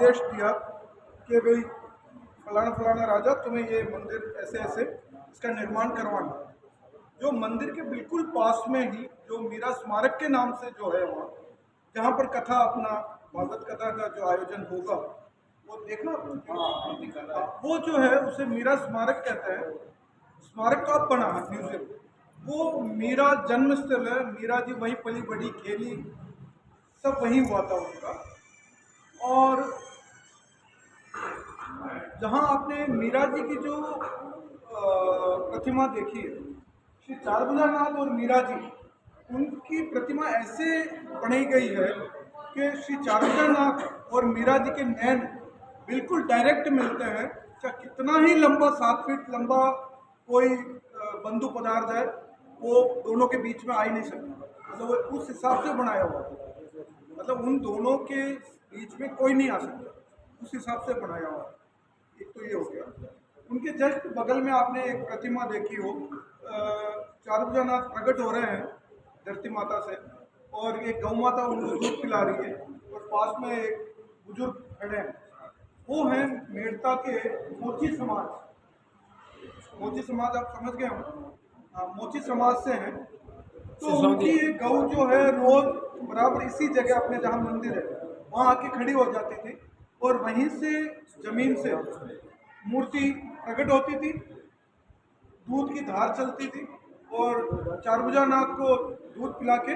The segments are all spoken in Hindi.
आदेश दिया कि भाई फलाना फलाना राजा तुम्हें ये मंदिर ऐसे ऐसे इसका निर्माण करवाना। जो मंदिर के बिल्कुल पास में ही जो मीरा स्मारक के नाम से जो है वहाँ, जहाँ पर कथा अपना भागवत कथा का जो आयोजन होगा वो देखना, वो जो है उसे मीरा स्मारक कहते हैं। स्मारक तो अब बना है म्यूजियम। वो मीरा जन्म स्थल है, मीरा जी वहीं पली बड़ी खेली, सब वहीं हुआ था उनका। और जहाँ आपने मीरा जी की जो प्रतिमा देखी है, श्री चारभुजानाथ और मीरा जी, उनकी प्रतिमा ऐसे बनाई गई है कि श्री चारभुजानाथ और मीरा जी के नैन बिल्कुल डायरेक्ट मिलते हैं। चाहे कितना ही लंबा 7 फीट लंबा कोई बंदूक पदार्थ है, वो दोनों के बीच में आ ही नहीं सकता। मतलब वो उस हिसाब से बनाया हुआ है, मतलब उन दोनों के बीच में कोई नहीं आ सकता, उस हिसाब से बनाया हुआ है। एक तो ये हो गया। उनके जस्ट बगल में आपने एक प्रतिमा देखी हो, चारभुजानाथ प्रकट हो रहे हैं धरती माता से, और एक गौ माता उनको दूध पिला रही है, और पास में एक बुजुर्ग खड़े हैं। वो हैं मेड़ता के मोची समाज। मोची समाज आप समझ गए हो? हाँ, मोची समाज से हैं। तो उनकी एक गौ जो है रोज बराबर इसी जगह अपने जहाँ मंदिर है वहाँ आके खड़ी हो जाती थी, और वहीं से जमीन से मूर्ति प्रकट होती थी, दूध की धार चलती थी, और चारभुजानाथ को दूध पिला के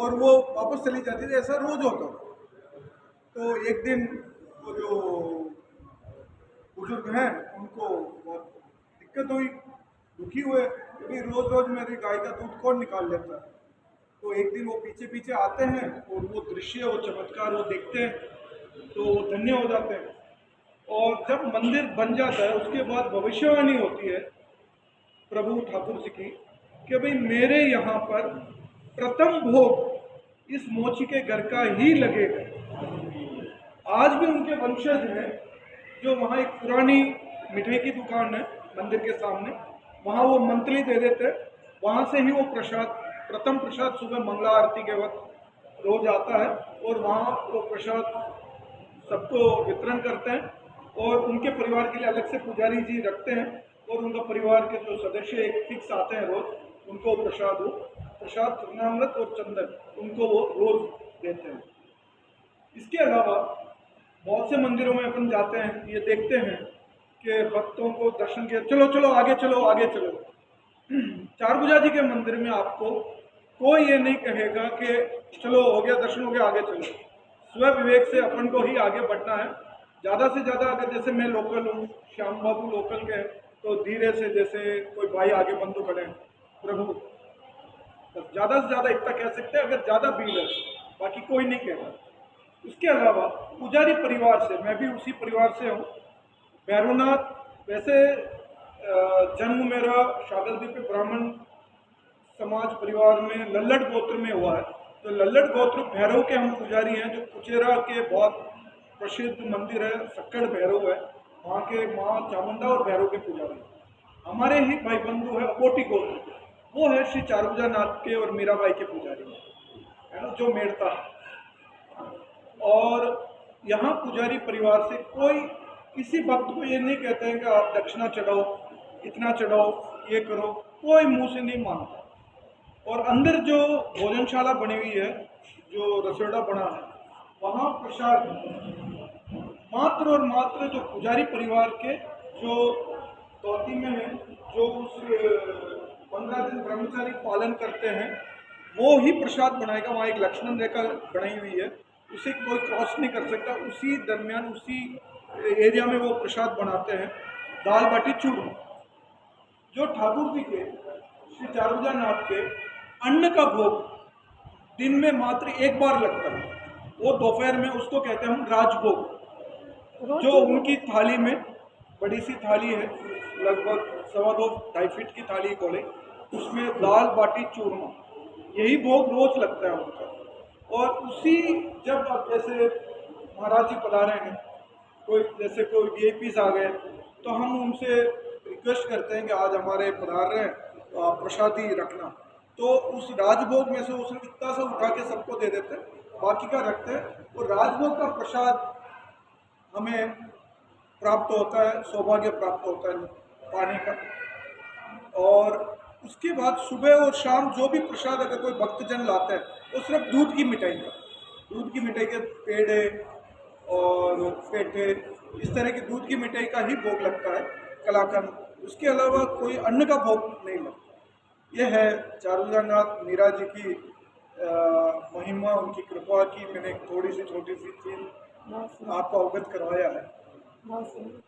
और वो वापस चली जाती थी। ऐसा रोज होता था। तो एक दिन वो जो बुजुर्ग हैं उनको बहुत दिक्कत हुई, दुखी हुए, क्योंकि रोज रोज मेरी गाय का दूध कौन निकाल लेता है। तो एक दिन वो पीछे पीछे आते हैं और वो दृश्य, वो चमत्कार वो देखते हैं, तो वो धन्य हो जाते हैं। और जब मंदिर बन जाता है उसके बाद भविष्यवाणी होती है प्रभु ठाकुर जी की कि भाई मेरे यहाँ पर प्रथम भोग इस मोची के घर का ही लगेगा। आज भी उनके वंशज हैं जो वहाँ एक पुरानी मिठाई की दुकान है मंदिर के सामने, वहाँ वो मंथली दे देते हैं। वहाँ से ही वो प्रसाद, प्रथम प्रसाद सुबह मंगला आरती के वक्त रोज आता है, और वहाँ वो प्रसाद सबको वितरण करते हैं। और उनके परिवार के लिए अलग से पुजारी जी रखते हैं, और उनका परिवार के जो सदस्य एक फिक्स आते हैं रोज, उनको प्रसाद चरणामृत और चंदन उनको वो रोज देते हैं। इसके अलावा बहुत से मंदिरों में अपन जाते हैं, ये देखते हैं कि भक्तों को दर्शन के चलो चलो आगे चलो आगे चलो। चारभुजा जी के मंदिर में आपको कोई ये नहीं कहेगा कि चलो हो गया दर्शन हो गया आगे चलो। स्व विवेक से अपन को ही आगे बढ़ना है। ज़्यादा से ज़्यादा अगर जैसे मैं लोकल हूँ, श्याम बाबू लोकल के हैं, तो धीरे से जैसे कोई भाई आगे बंधु खड़े हैं, प्रभु बस ज़्यादा से ज़्यादा इतना कह सकते हैं अगर ज़्यादा भीड़ है, बाकी कोई नहीं कहता। इसके अलावा पुजारी परिवार से, मैं भी उसी परिवार से हूँ, भैरवनाथ। वैसे जन्म मेरा शागलद्वीप ब्राह्मण समाज परिवार में लल्लड़ गोत्र में हुआ है। तो लल्लड़ गोत्र भैरव के हम पुजारी हैं, जो कुचेरा के बहुत प्रसिद्ध मंदिर है सक्कड़ भैरव है, वहाँ के माँ चामुंडा और भैरव के पुजारी। हमारे ही भाई बंधु है अकोटी गोत्र, वो है श्री चारभुजानाथ के और मीराबाई के पुजारी है ना, जो मेड़ता है। और यहाँ पुजारी परिवार से कोई किसी भक्त को ये नहीं कहते हैं कि आप दक्षिणा चढ़ाओ, इतना चढ़ाओ, ये करो, कोई मुंह से नहीं मांगता। और अंदर जो भोजनशाला बनी हुई है, जो रसोड़ा बना है, वहाँ प्रसाद मात्र और मात्र जो पुजारी परिवार के जो तौती में है, जो उस 15 दिन ब्रह्मचारी पालन करते हैं, वो ही प्रसाद बनाएगा। वहाँ एक लक्ष्मण रेखा बनाई हुई है, उसे कोई क्रॉस नहीं कर सकता। उसी दरमियान उसी एरिया में वो प्रसाद बनाते हैं, दाल बाटी चूरमा। जो ठाकुर जी के श्री चारभुजानाथ के अन्न का भोग दिन में मात्र एक बार लगता है, वो दोपहर में, उसको कहते हैं हम राजभोग। जो उनकी थाली में बड़ी सी थाली है, लगभग 2.25 फीट की थाली बोले, उसमें दाल बाटी चूरमा, यही भोग रोज लगता है उनका। और उसी जब अब जैसे महाराज जी पधारे हैं, कोई जैसे कोई वीआईपीज आ गए, तो हम उनसे रिक्वेस्ट करते हैं कि आज हमारे पधार रहे हैं तो आप प्रसादी रखना। तो उस राजभोग में से उसने इतना सा उठा के सबको दे देते हैं, बाकी का रखते हैं। और राजभोग का प्रसाद हमें प्राप्त होता है, सौभाग्य प्राप्त होता है पाने का। और उसके बाद सुबह और शाम जो भी प्रसाद अगर कोई भक्तजन लाते हैं वो सिर्फ दूध की मिठाई का, दूध की मिठाई के पेड़े और पेठे, इस तरह की दूध की मिठाई का ही भोग लगता है, कलाकंद। उसके अलावा कोई अन्न का भोग नहीं लगता। यह है चारुंगानाथ मीरा जी की महिमा, उनकी कृपा की मैंने एक थोड़ी सी छोटी सी चीज बहुत सुंदर, आपको अवगत करवाया है। बहुत सुंदर।